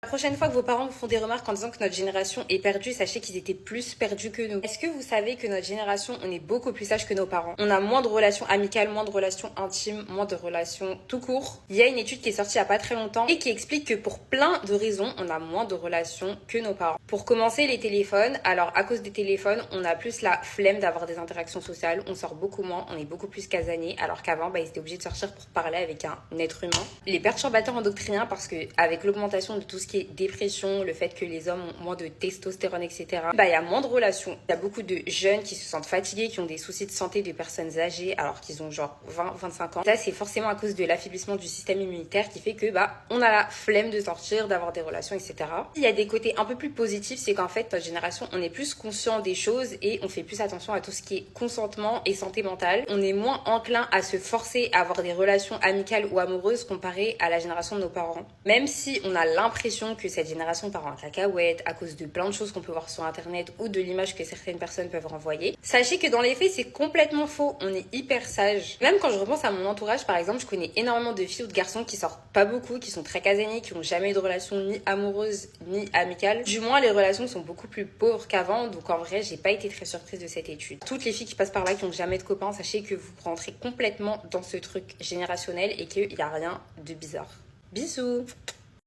La prochaine fois que vos parents vous font des remarques en disant que notre génération est perdue, sachez qu'ils étaient plus perdus que nous. Est-ce que vous savez que notre génération, on est beaucoup plus sage que nos parents? On a moins de relations amicales, moins de relations intimes, moins de relations tout court. Il y a une étude qui est sortie il y a pas très longtemps et qui explique que pour plein de raisons, on a moins de relations que nos parents. Pour commencer, les téléphones. Alors, à cause des téléphones, on a plus la flemme d'avoir des interactions sociales. On sort beaucoup moins, on est beaucoup plus casanier. Alors qu'avant, ils étaient obligés de sortir pour parler avec un être humain. Les perturbateurs endocriniens, parce que avec l'augmentation de tout ce qui est dépression, le fait que les hommes ont moins de testostérone, etc. Il y a moins de relations. Il y a beaucoup de jeunes qui se sentent fatigués, qui ont des soucis de santé, de personnes âgées, alors qu'ils ont genre 20, 25 ans. Ça, c'est forcément à cause de l'affaiblissement du système immunitaire qui fait que on a la flemme de sortir, d'avoir des relations, etc. Il y a des côtés un peu plus positifs, c'est qu'en fait, notre génération, on est plus conscient des choses et on fait plus attention à tout ce qui est consentement et santé mentale. On est moins enclin à se forcer à avoir des relations amicales ou amoureuses comparé à la génération de nos parents. Même si on a l'impression que cette génération part en cacahuète à cause de plein de choses qu'on peut voir sur internet ou de l'image que certaines personnes peuvent renvoyer. Sachez que dans les faits, c'est complètement faux. On est hyper sage. Même quand je repense à mon entourage, par exemple, je connais énormément de filles ou de garçons qui sortent pas beaucoup, qui sont très casaniers, qui ont jamais eu de relation ni amoureuse ni amicale. Du moins, les relations sont beaucoup plus pauvres qu'avant. Donc en vrai, j'ai pas été très surprise de cette étude. Toutes les filles qui passent par là, qui ont jamais de copains, sachez que vous rentrez complètement dans ce truc générationnel et qu'il y a rien de bizarre. Bisous!